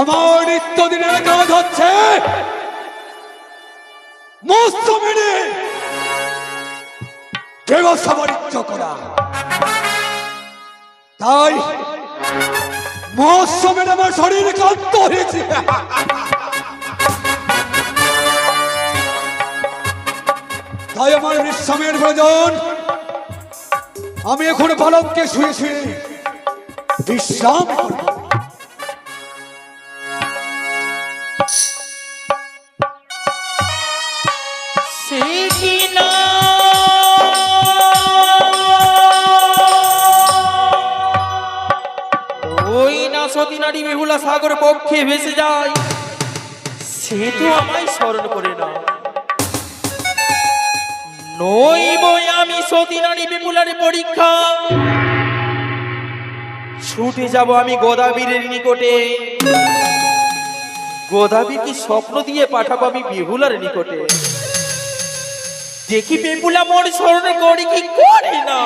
আমার নিত্যদিনের কাজ হচ্ছে মৌসুমীর ব্যবস্থা বাণিজ্য করা। তাই মৌসুমীর আমার শরীর ক্লান্ত হয়েছে। তাই আমার বিশ্রামের প্রয়োজন। আমি এখন বালককে শুয়ে শুয়ে বিশ্রাম করব। সতীনারী বেহুলা সাগর পক্ষে ভেসে যায়, সে তো আমায় স্মরণ করে না। নইব আমি সতীনারী বেহুলার পরীক্ষা, ছুটে যাব আমি গোদাবীরের নিকটে। গোদাবীর কি স্বপ্ন দিয়ে পাঠাবো আমি বেহুলার নিকটে। দেখি বেহুলা মোর স্মরণ করি কি করি না।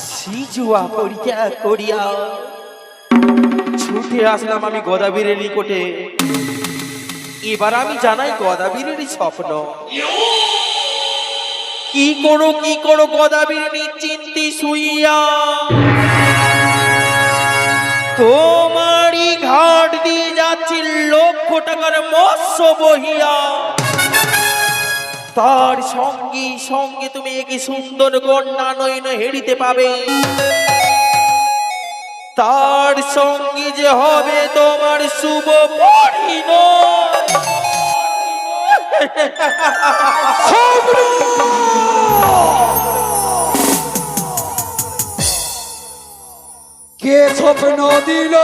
সিজুয়া করিয়া করিয়া ছুটে আসলাম আমি গোদাবীরের নিকটে। এবার আমি জানাই গোদাবীরের স্বপ্ন। কি করো গোদাবীর নিশ্চিন্তি শুইয়া, তোমারই ঘাট দিয়ে যাচ্ছি লক্ষ টাকার মৎস্য বহিয়া। তার সঙ্গে সঙ্গে তুমি কি সুন্দর কন্যা নয়ন হেরিতে পাবে। তার সঙ্গে যে হবে তোমার শুভ পরিণয়। কে স্বপ্ন দিল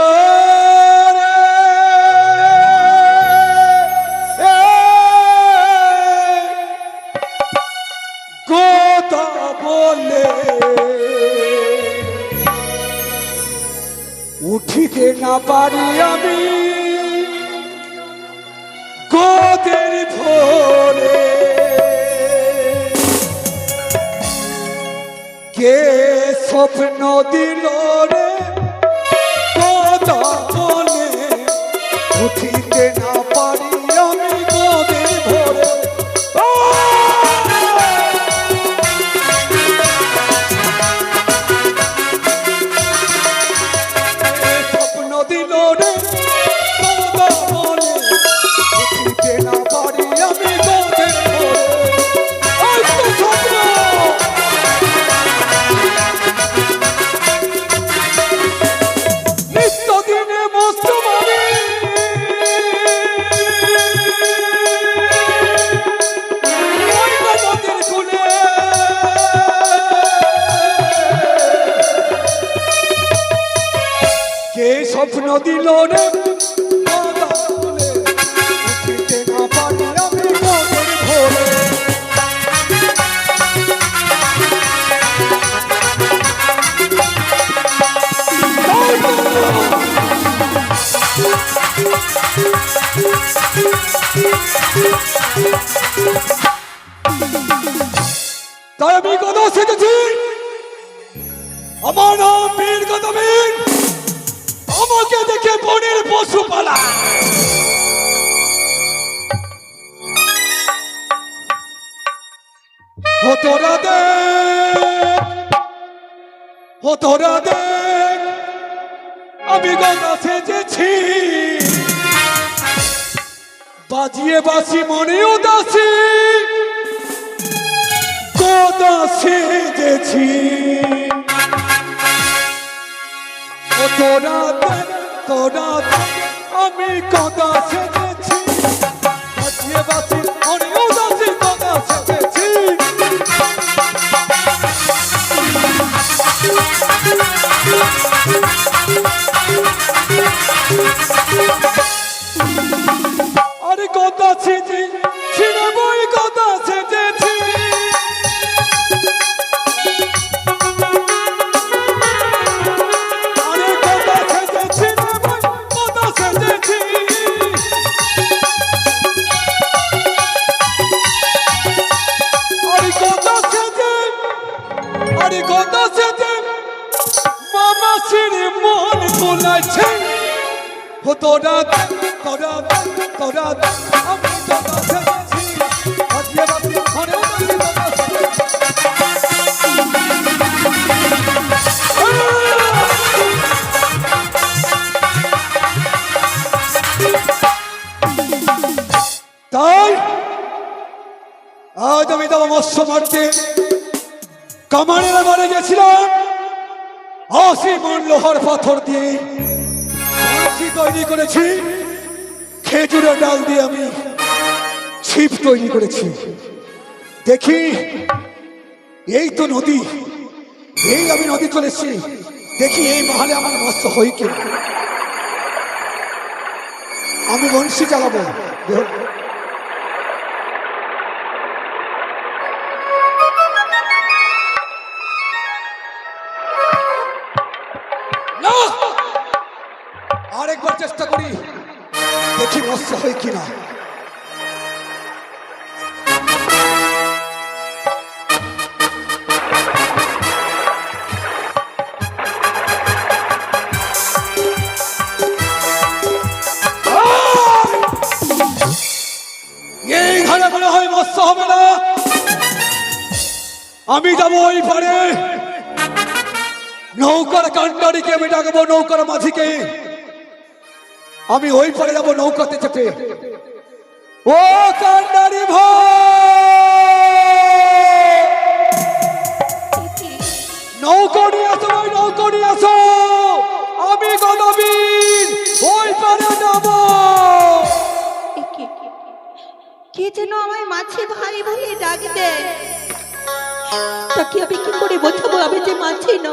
কথা বলে উঠিতে না পারি আমি গোদের ভোরে। কে স্বপ্ন দিল রে কথা বলে উঠিতে না পারি আমি গোদের ভোরে। স্বপ্ন দিল রে কথা বলে উঠিতে না পারি আমি গোদের ভোরে। স্বপ্ন নিত্যদিনে মস্ত মানে খুলে কে স্বপ্ন দিল রে উঠিতে না পারি আমি গোদের ভোরে। তাই আমি কথা শিখেছি, আমার নাম বীর গোদাবীর। আমাকে দেখে বনের পশু পালা। তোরা দেখ আমি গদা সেজেছি, বাজিয়ে বাসি মনে উদাসী গদা সেজেছি। তোরা আমি গদা সেজেছি, বাজিয়ে বাসি মনে উদাসী গদা সেজেছি। আরে গদা সেজে ছিঁড়ে বই গদা সেজেছি। আরে গদা সেজেছি তোরা আমি তো কাছে গেছি আজকে রাতে ঘরেও নাকি তোরা তাই আজ আমি তো মৎস্য মারতে কামানের মারে গেছিলাম 80 মণ লোহার পাথর দিয়ে বড়শি তৈরি করেছি খেজুরের ডাল দিয়ে আমি ছিপ তৈরি করেছি দেখি এই তো নদী এই আমি নদী চলেছি দেখি এই মহলে আমার মৎস্য হয় কি আমি বংশী চালাবো না আরেকবার চেষ্টা করি দেখি মৎস্য হয় কিনা এই ঘরে মনে হয় মৎস্য হবে না আমি যাবো ওই পারে নৌকার কান্ডারিকে আমি ডাকবো নৌকার মাঝিকে আমি ওই পারে যাবো নৌকাতে চেপে ও কান্ডারি ভাই নৌকা নিয়ে আসো ভাই নৌকা নিয়ে আসো আমি গদাবীর ওই পারে যাবো কে যেন আমায় মাছি ভাই বলে ডাক দেয় তাকে আমি কি করে বোঝাবো আমি যে মাছি না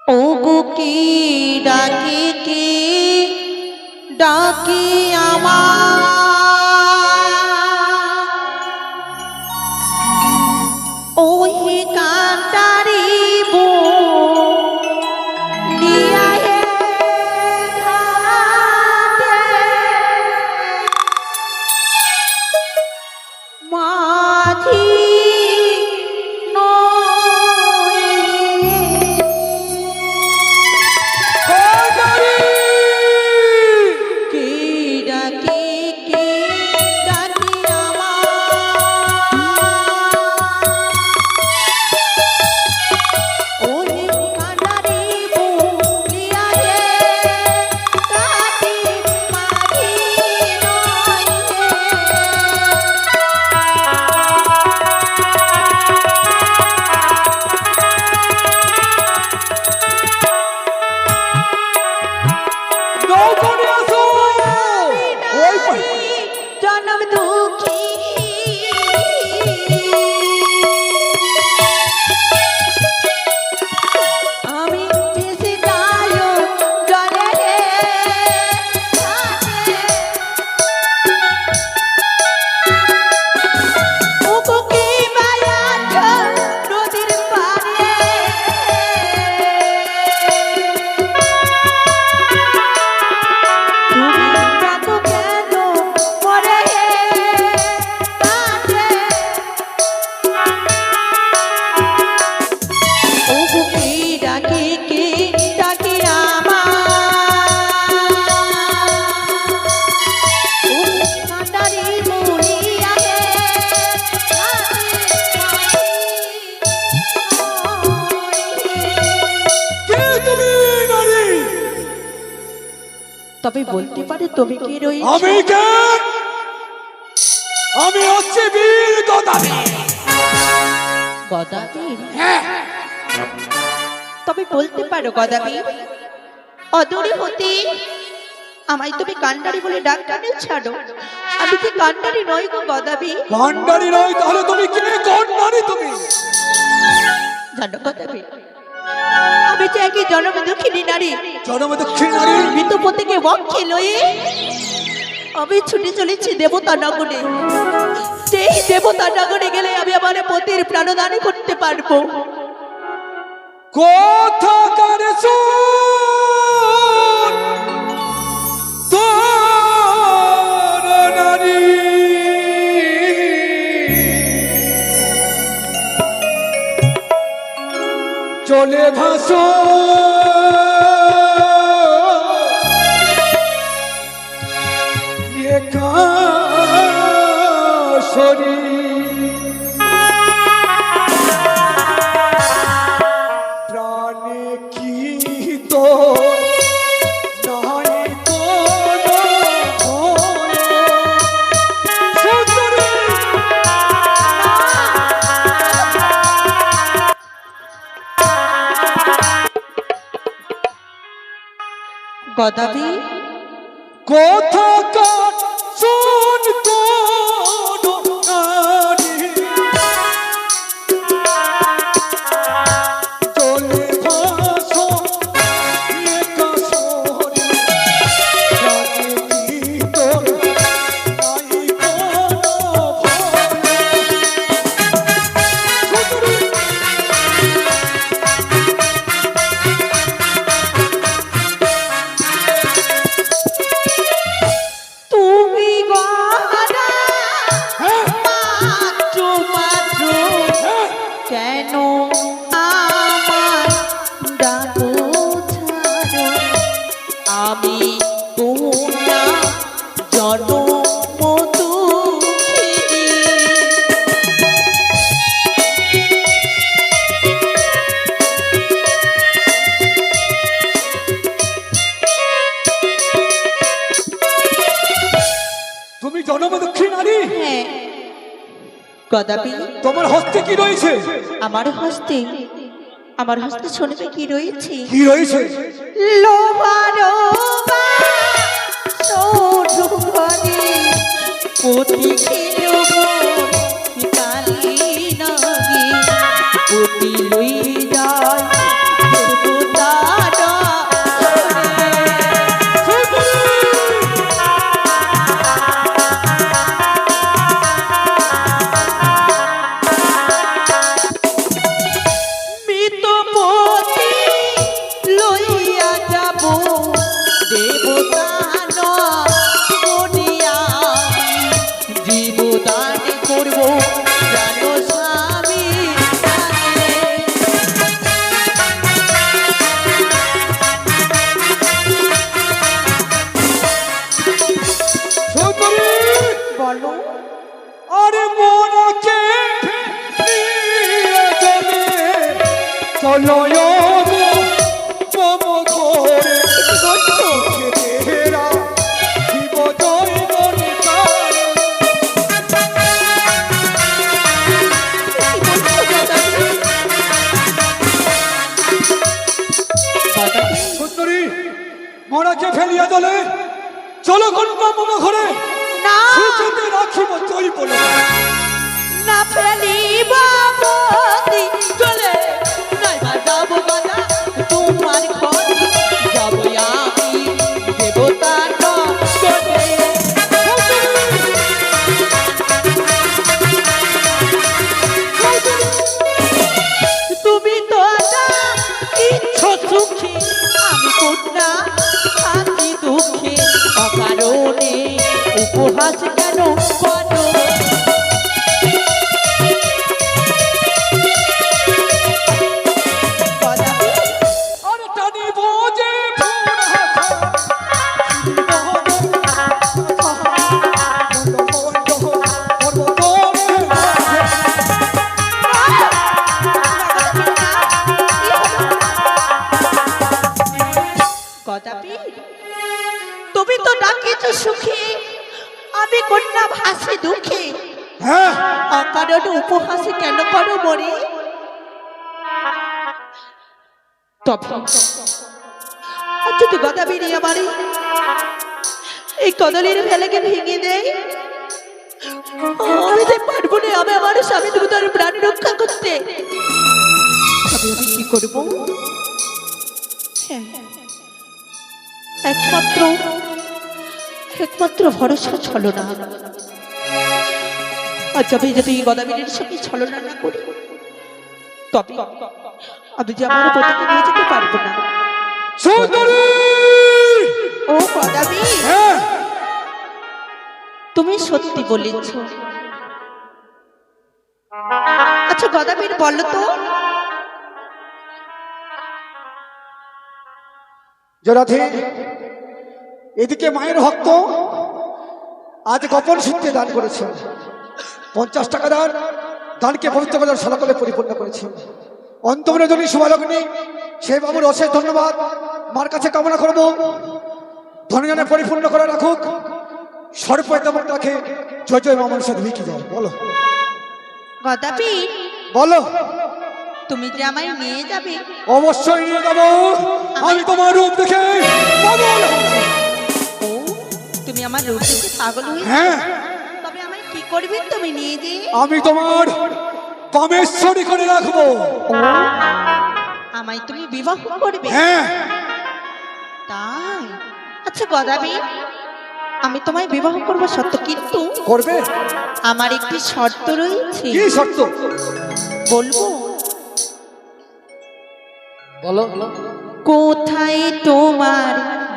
ও গো কি ডাকে কি ডাকে আমার ওহে কান্ডারি বো লিয়া হে মাঝি জনম দুঃখী আমি ভেসে যাই জলে ওকে মায়া নদীর পারে তবে বলতে পারে তুমি কি রয়েছে আমি কে আমি হচ্ছে বীর গদাবীর গদাবীর তবে বলতে পারো গদাবীর অদূরে হতে আমায় তুমি কান্ডারি বলে ডাক টানে ছাড়ো আমি কি কান্ডারি নই গো গদাবীর কান্ডারি নয় তাহলে তুমি কে কান্ডারি তুমি জানো গদাবীর আমি যে একই জনম দুঃখিনী নারী জনম দুঃখিনী নারী মৃতপতিকে বক্ষে লয়ে আমি ছুটে চলেছি দেবতা নগরে সেই দেবতা নগরে গেলে আমি আমার পতির প্রাণদান করতে পারবো কথা কারে শুন তোর নারী চলে ভাসো গদাবি কথা কাট শুন কোন নারী চলে ভাসো একা শহরে জানে কি তোর নাই কোনো তুমি গদা মাত্র মাত্র কেন আমার ডাকো ছাড়ো আমি তোমরা জনম দুঃখিনী তুমি জনমদুঃখী নারী হ্যাঁ গদাবি তোমার হস্তে কি রয়েছে আমার হস্তে শুনবে কি রয়েছে কি রয়েছে লোহারো বাসুঘরে পতি খেলো কালি নাগি পতি লই যায় দেবতারা মৃতপতি লইয়া যাব দেবতান বনিয়া জীবদান করব প্রাণ স্বামী বলো আরে মনকে নিয়ে যাবে চলো মম ঘরে কি করছো তেরা জীব জৈবন কারে সুন্দরী মনকে ফেলিয়া দলে চলো কন্যা মম ঘরে না সুখেতে রাখিব জৈবন না ফেলিব মতি চলে নাইবা যাব গদা তোমার ঘরে যাব আমি দেবতা নগরে তুমি তো ইচ্ছো সুখী আমি কন্যা থাকি দুঃখে অকারণে উপহাস কেন করো গদাবি আরে টানিব যে গদাবি তুমি তো ডাকিছ সুখী আমি কন্যা ভাসি দুঃখে হ্যাঁ অকারণ উপহাসে কেন করো মরে তবে যদি গদাবি নিয়ে বাড়ি এই কদলের ফেলেকে ভেঙে দেয় আমি তো পারবো না আমি আমার স্বামী দেবতার প্রাণ রক্ষা করতে তবে আমি কি করব হ্যাঁ, একমাত্র ভরসা ছলনা আর যদি গদাবীরের সঙ্গে ছলনা না করি তবে আমি যে আমার পতিকে নিয়ে যেতে পারবো না সুন্দরী ও গদাবী হ্যাঁ তুমি সত্যি বলেছ আচ্ছা গদাবীর বলো তো জরাধি এদিকে মায়ের ভক্ত আজ গোপন সূত্রে দান করেছেন 50 টাকা দানকে পবিত্র বাজার সালাকলে পরিপূর্ণ করেছেন অন্তর্জনী শুভালগ্নি সেই বাবুর অশেষ ধন্যবাদ মার কাছে কামনা করব ধনজনে পরিপূর্ণ করে রাখুক সর্বদা তেমন রাখে জয় জয় মা মনসা দেবী কি যায় বলো গদাবীর বলো তুমি যে আমায় নিয়ে যাবে। অবশ্যই নিয়ে যাবো। আমি তোমার রূপ দেখে পাগল হয়েছি। ও, তুমি আমার রূপ দেখে পাগল হয়েছো? হ্যাঁ, তবে আমায় কি করবে তুমি নিয়ে যে? আমি তোমার কামেশ্বরী করে রাখবো। আমায় তুমি বিবাহ করবে? হ্যাঁ, তাই? আচ্ছা গদাবি, আমি তোমায় বিবাহ করবো সত্য, কিন্তু করবে? আমার একটি শর্ত রয়েছে। কি শর্ত? বলবো? বলো। কোথায় তোমার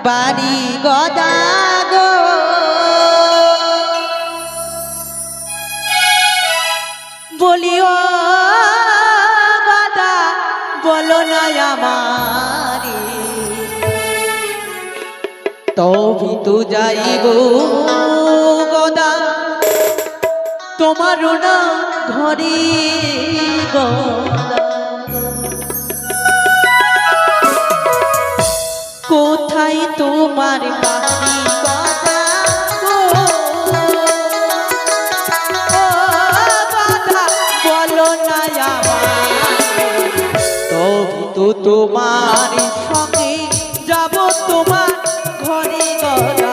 বাড়ি গদা গো? বলিও গদা, বলো না আমারে, তবে তো যাইব গদা তোমারও না ঘরে গদা। কোথায় তোমার বাড়ি গদা গো? ও গদা, বলো না আমারে, তবে তো তোমার সঙ্গে যাব তোমার ঘরে গদা।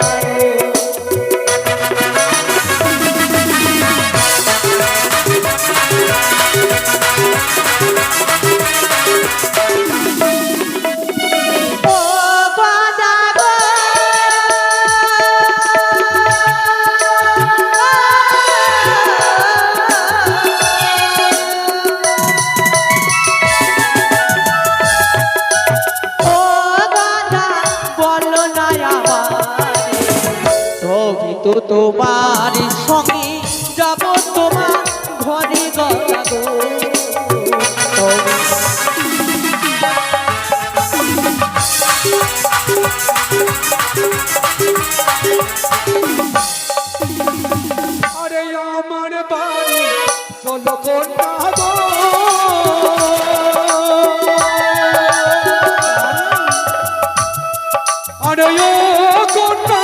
তো তোমার সঙ্গে যাব তোমার ঘরে গদা গো। আরে আমার বাড়ি চলো কন্যা গো। আরে ও কন্যা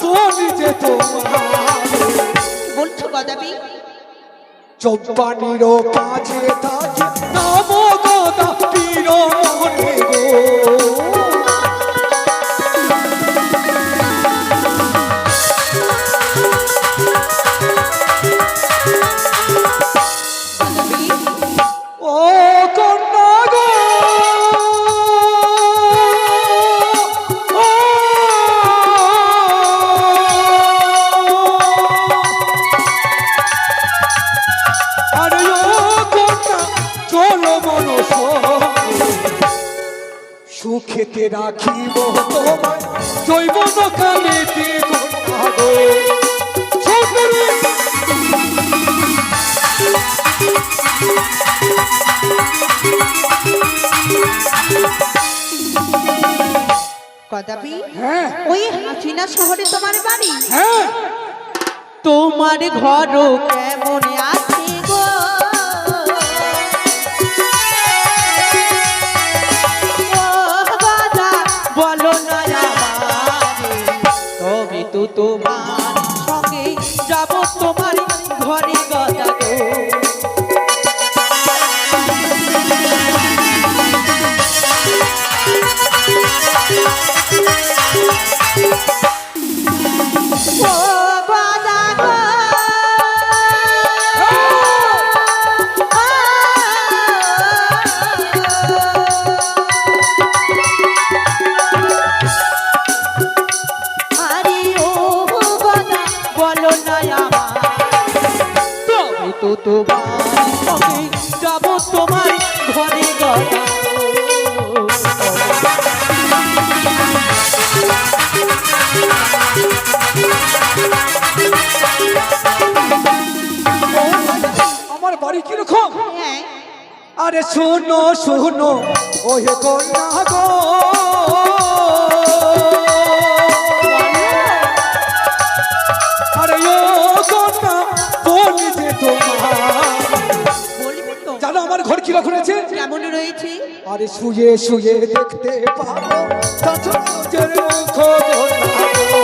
বলি যে তোমার বলছো গদাবি? চব্বানির কাছে থাকে নাম গদা পীর মনে গো। ও কন্যা গো, আরে ও কন্যা চলো মনস সুখেতে রাখিব তোমায় জৈবন কালেতে কন্যা গো। গদাবি, হ্যাঁ ওই হাসিনা শহরে তোমার বাড়ি? হ্যাঁ, তোমার ঘরও কেমন আছে গো? ও গদা, বলো না আমারে, তবে তো তোমার সঙ্গে যাব তোমার ঘরে গদা গো। ও গদা গো, আরে ও গদা, বলো না আমারে, তবে তো তোমার সঙ্গে যাব তোমার ঘরে গদা গো। আমার বাড়ি কিরকম? হ্যাঁ, আরে শোনো শোনো ওহে কন্যা গো, আরে ও কন্যা বলি যে তোমার বলবো তো জানো আমার ঘর কিরকম আছে? কেমন রয়েছে? আরে শুয়ে শুয়ে দেখতে পাবো চাচুর মুখ কন্যা গো।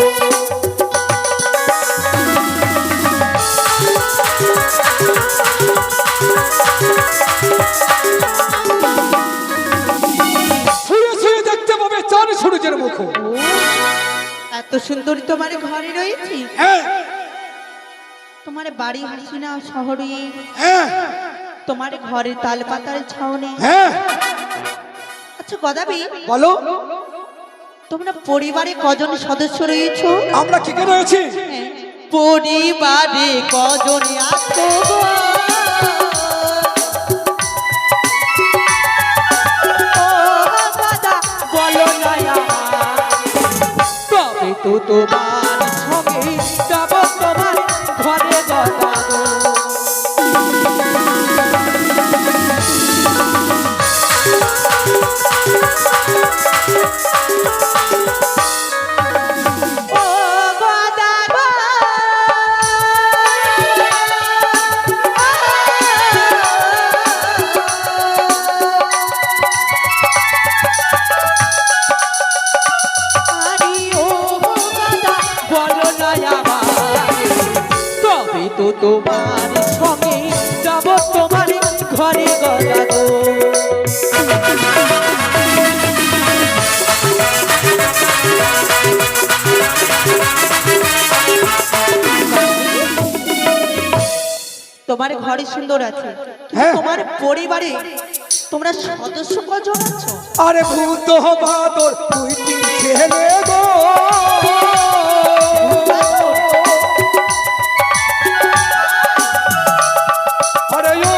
সুন্দর তোমার ঘরে রয়েছে, হ্যাঁ তোমার বাড়ি হাসিনা শহরে, হ্যাঁ তোমার ঘরের তাল পাতার ছাউনি। হ্যাঁ আচ্ছা গদাবি, বলো তোমরা পরিবারে কজন সদস্য রয়েছো? আমরা কি কে রয়েছি? হ্যাঁ, পরিবারে কজন আছো গো? ও দাদা বলো না আমার, তবে তো তোমার সঙ্গে যাব তোমার ঘরে দাদা গো। ও দাদা গো, আরে ও দাদা বলো না আমার, তবে তো তোমার সঙ্গে যাব তোমার ঘরে দাদা গো। তোমার ঘরে সুন্দর আছে, কিন্তু হ্যাঁ। তোমার পরিবারে তোমরা সদস্য কজন আছো? আরে ভূত বাদর দুইটি ছেলে গো, আরে ও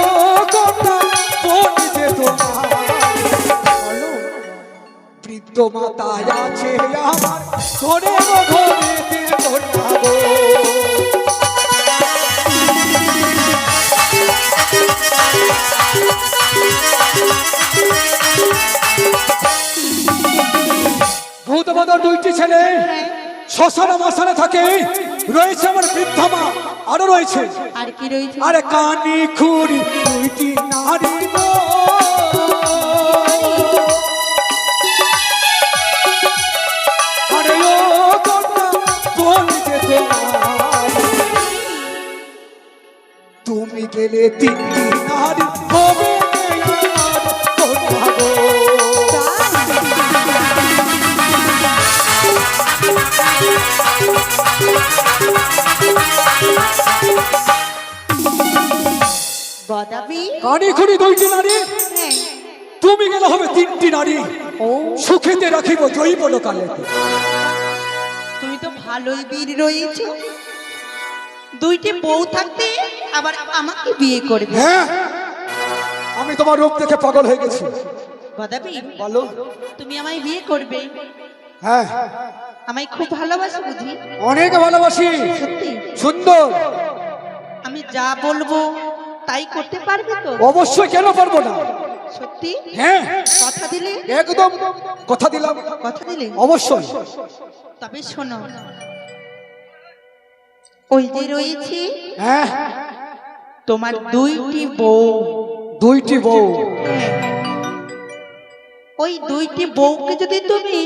কন্যা বনিতে তোমার বৃদ্ধ মাতায় আছে আমার ঘরে গো, ঘরেতে কন্যা গো। ভূত বাদর দুইটি ছেলে শ্মশানে মশানে থাকে, রয়েছে আমার বৃদ্ধা মা, আরো রয়েছে আর কি রয়েছে? আরে কানি খুরি দুইটি নারী গো, আরে ও কন্যা বলতে তোমার, তুমি গেলে তিনটি নারী হবে আমার কন্যা গো। গদাবি, কানি খুরি দুইটি নারী, হ্যাঁ। তুমি গেলে হবে তিনটি নারী, ও সুখেতে রাখিব জৈব লোকালে। তুমি তো ভালোই বীর রয়েছো, দুইটি বউ থাকতে আবার আমাকে বিয়ে করবে। হ্যাঁ আমি তোমার রূপ দেখে পাগল হয়ে গেছি। গদাবি, বলো। তুমি আমায় বিয়ে করবে? হ্যাঁ আমায় খুব ভালোবাসো বুঝি? অনেক ভালোবাসি, সত্যি? সুন্দর। আমি যা বলবো তাই করতে পারবে তো? অবশ্যই, কেন পারবো না? সত্যি? হ্যাঁ কথা দিলে? একদম কথা দিলাম, কথা দিলে? অবশ্যই। তবে শোনো, ওই যে রয়েছে হ্যাঁ তোমার দুইটি বউ, দুইটি বউ, ওই দুইটি বউকে যদি তুমি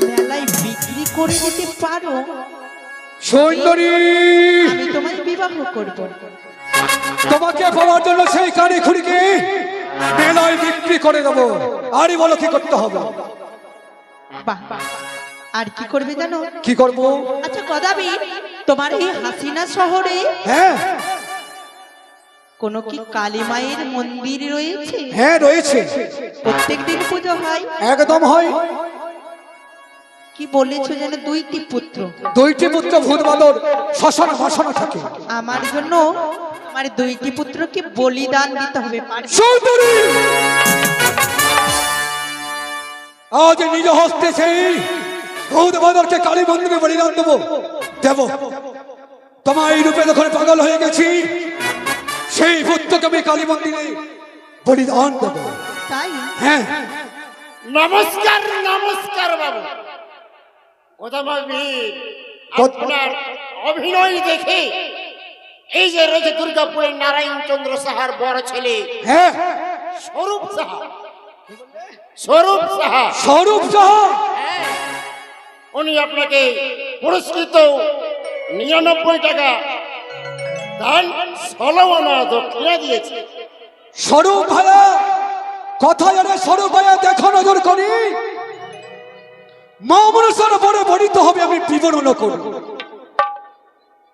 মেলায় বিক্রি করে দিতে পারো, সুন্দরী আমি তোমায় বিবাহ করব। তোমাকে পাওয়ার জন্য সেই কানে খুঁড়িকে মেলায় বিক্রি করে দেবো। আরই বলো কি করতে হবে? বাহ, আর কি করবে জানো? কি করব? আচ্ছা গদাবি, তোমার এই হাসিনা শহরে হ্যাঁ কোনো কি কালী মায়ের মন্দির রয়েছে? হ্যাঁ রয়েছে, প্রত্যেকদিন পুজো হয়? একদম হয়। কি বলেছো যেন দুইটি পুত্র? দুইটি পুত্র ভূত বাদর শ্মশানে মশানে থাকে। আমার জন্য আমার দুইটি পুত্রকে বলিদান দিতে হবে, পারবে? সুন্দরী আজ নিজ হস্তে সেই ভূত বাদরকে কালী মন্দিরে বলিদান দেবো। দেব তোমার এই রূপে যখন পাগল হয়ে গেছি, সেই পুত্রকে আমি কালী মন্দিরে বলিদান দেবো। তাই? হ্যাঁ নমস্কার নমস্কার বাবু। আপনার অভিনয় দেখে এই যে রয়েছে দুর্গাপুরের নারায়ণ চন্দ্র সাহার বড় ছেলে হ্যাঁ স্বরূপ সাহা, স্বরূপ সাহা, স্বরূপ সাহা, উনি আপনাকে পুরস্কৃত 99 টাকা দান 16 আনা দক্ষিণা দিয়েছে। স্বরূপ ভাইয়া কথা জানে, স্বরূপ ভাইয়া দেখো নজর করি মা মনসার বড় বড়িতে হবে আমি বিবরণ করব।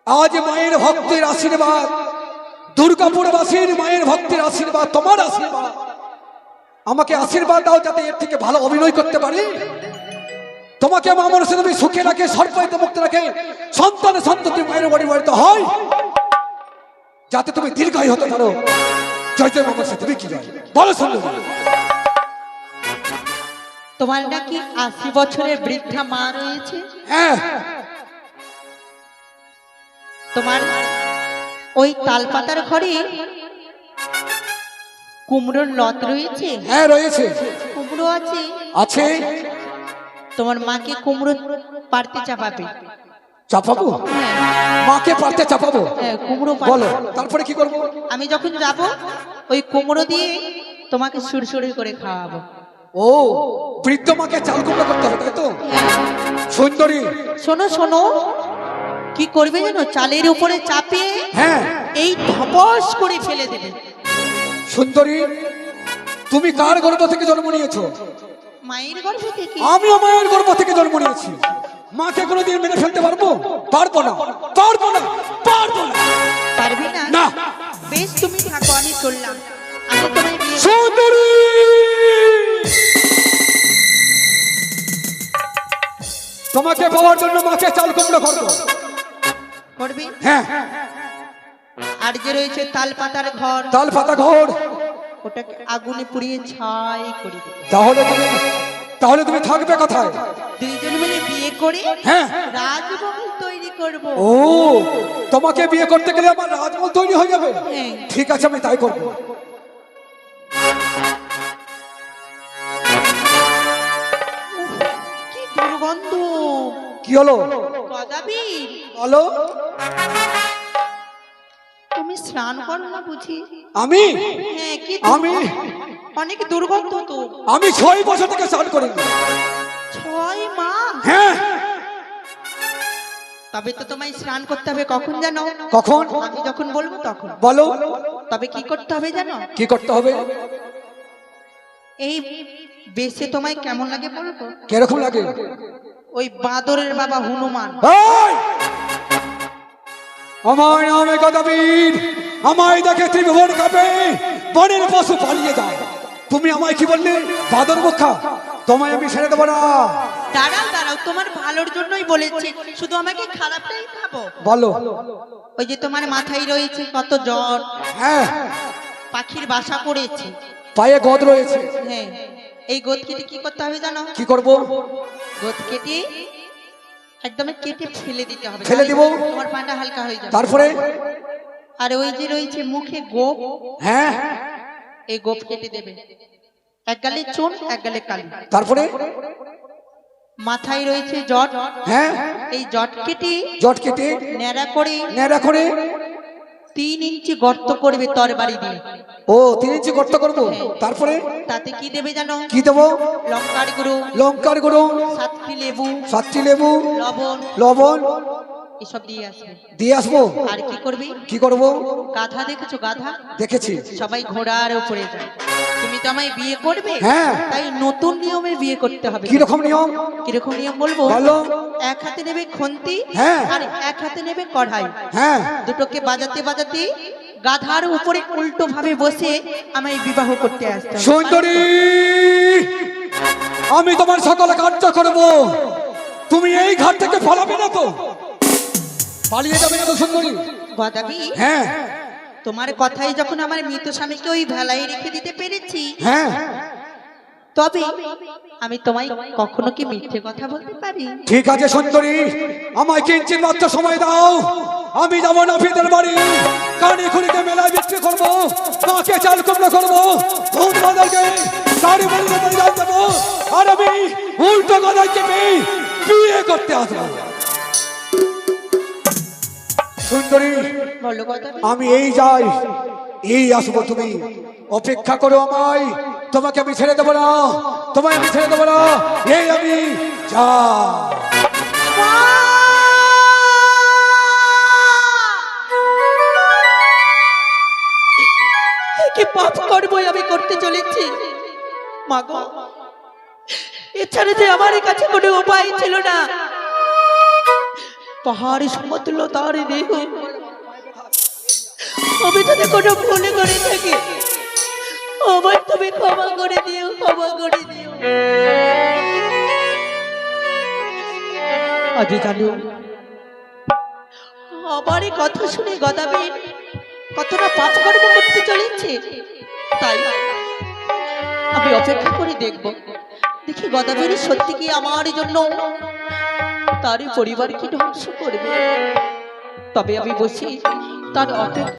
আজ মায়ের ভক্তের আশীর্বাদ, দুর্গাপুরবাসীর মায়ের ভক্তের আশীর্বাদ, তোমার আশীর্বাদ, আমাকে আশীর্বাদ দাও যাতে এর থেকে ভালো অভিনয় করতে পারি। তোমাকে মা মনসা তুমি সুখে রাখে, সর্বাইতে মুক্ত রাখে, সন্তান সন্ততি মায়ের বাড়ি বাড়িতে হয়, যাতে তুমি দীর্ঘায়ু হতে পারো। জয় জয় মা মনসা, তুমি কি জানো বলো সুন্দরী? তোমার নাকি 80 বছরের বৃদ্ধা মা রয়েছে? হ্যাঁ, তোমার ওই তালপাতার ঘরে কুমড়োর লত রয়েছে? হ্যাঁ রয়েছে। কুমড়ো আছে? আছে। তোমার মাকে কুমড়ো পারতে চাপাবে। চাপাবো? মাকে পারতে চাপাবো? হ্যাঁ, কুমড়ো বলো, পারতে। তারপরে কি করবো? আমি যখন যাব ওই কুমড়ো দিয়ে তোমাকে সুরসুরি করে খাওয়াবো। ও, বৃদ্ধ মাকে চাল কুমড়ো করতে হবে, তাই তো? সুন্দরী, শোনো শোনো, কি করবে জানো? চালের উপরে চাপিয়ে হ্যাঁ এই ধপস করে ফেলে দেবে। সুন্দরী, তুমি কার গর্ভ থেকে জন্ম নিয়েছো? মায়ের গর্ভ থেকে। আমিও মায়ের গর্ভ থেকে জন্ম নিয়েছি। মাকে কোনোদিন মেনে ফেলতে পারবো? পারবো না, পারবো না, পারবো না। পারবি না? না। বেশ, তুমি থাকো, আমি চললাম। আমি তোমায় বিয়ে সুন্দরী, তোমাকে পাওয়ার জন্য মাকে চাল কুমড়ো করবো। করবে। হ্যাঁ, আর যে রয়েছে তাল পাতার ঘর, তাল পাতা ঘর, ওটাকে আগুনে পুড়িয়ে ছাই করে দেবে। তাহলে তুমি থাকবে কোথায়? দুইজন মিলে বিয়ে করে হ্যাঁ। রাজমহল তৈরি করব। ও, তোমাকে বিয়ে করতে গেলে আমার রাজমহল তৈরি হয়ে যাবে? হ্যাঁ। ঠিক আছে, আমি তাই করবো। কি দুর্গন্ধ! কি হলো? কদাবীর, বলো। তুমি স্নান করো না বুঝি? আমি? হ্যাঁ, কি আমি? অনেক দুর্গন্ধ তো। আমি 6 বছর থেকে স্নান করিনি। 6 মাস? হ্যাঁ। তবে তো তোমায় স্নান করতে হবে কখন জানো? কখন? আমি যখন বলবো তখন। বলো। তবে কি করতে হবে জানো? কি করতে হবে? এই বেশে তোমায় কেমন লাগে বলবো? কিরকম লাগে? ওই বাঁদরের বাবা হনুমান। এই! আমার নামে কদাবীর, আমায় দেখে ত্রিভুবন কাঁপে, বনের পশু পালিয়ে যায়। তুমি আমায় কি বললে? বাদর মুখা। তোমায় আমি ছেড়ে দেবো না। দাঁড়াও দাঁড়াও, তোমার ভালোর জন্যই বলেছি, শুধু আমাকে খারাপটাই খাবো। বলো। ওই যে তোমার মাথায় রয়েছে কত জ্বর, হ্যাঁ, পাখির বাসা পড়েছে। পায়ে গদ রয়েছে। হ্যাঁ, এই গোদ কেটে কি করতে হবে জানো? কি করব? গোদ কেটে একদম কেটে ফেলে দিতে হবে। ফেলে দিব? তোমার পাটা হালকা হয়ে যাবে। তারপরে? আর ওই যে রয়েছে মুখে গোপ, হ্যাঁ, এই গোপ কেটে দেবে। এক গালে চুন, এক গালে কালি। তারপরে? মাথায় রয়েছে জট, হ্যাঁ, এই জট কেটে জট কেটে ন্যাড়া করে করে 3 ইঞ্চি গর্ত করবে তরবারি দিয়ে। ও, 3 ইঞ্চি গর্ত করবো। তারপরে? তাতে কি দেবে জানো? কি দেবো? লঙ্কার গুঁড়ো, লঙ্কার গুঁড়ো, 7টি লেবু, 7টি লেবু, লবণ, লবণ এসব দিয়ে আসবে। দিয়ে আসবো। আর কি করবি? কি করবো? গাধা দেখেছো? গাধা দেখেছি। সবাই ঘোড়ার উপরে যায়। তুমি তো আমায় বিয়ে করবে, হ্যাঁ। তাই নতুন নিয়মে বিয়ে করতে হবে। কি রকম নিয়ম? কিরকম নিয়ম বলবো? বলো। এক হাতে নেবে খুন্তি, হ্যাঁ। আর এক হাতে নেবে কড়াই। হ্যাঁ, দুটোকে বাজাতে বাজাতে গাধার উপরে উল্টো ভাবে বসে আমায় বিবাহ করতে আসতে হবে। সুন্দরী, আমি তোমার সকল কার্য করব। তুমি এই ঘাট থেকে পালাবে না তো? পালিয়ে যাবে না তো সুন্দরী? গদাবি, হ্যাঁ, তোমার কথাই যখন আমার মৃত স্বামীকে ওই ভেলায় রেখে দিতে পেরেছি, হ্যাঁ, তবে আমি তোমায় কখনো কি মিথ্যে কথা বলতে পারি? ঠিক আছে সুন্দরী, আমায় কিঞ্চিত মাত্র সময় দাও। আমি যাবো নাপিতের বাড়ি, কানে খুঁড়িতে মেলায় বিক্রি করবো, মাকে চাল কুমড়ো করবো, ভূত বাঁদরকে গাড়ি বাড়িতে পরিধান দেবো, আর আমি উল্টো গলায় চেপে বিয়ে করতে আসবো। সুন্দরী, বলো গদাবি। আমি এই যাই, এই আসবো, তুমি অপেক্ষা করো আমায়। তোমাকে আমি ছেড়ে দেবো না, তোমায় আমি ছেড়ে দেবো না। এই আমি যা। কি পাপ করবো আমি করতে চলেছি? মাগো, এছাড়া যে আমার কাছে কোনো উপায় ছিল না। পাহাড়ি সমতুল্য তার দেহ, আমি যদি কোনো ভুল করে থাকি আমার তুমি ক্ষমা করে দিও, ক্ষমা করে দিও। আজ জানো আমার এই কথা শুনে গদাবীর কতটা পাপকর্ম করতে চলেছে, তাই আমি অপেক্ষা করে দেখব, দেখি গদাবীর সত্যি কি আমার জন্য তার পরিবারকে ধ্বংস করবে। তবে আমি বসি তার অপেক্ষা।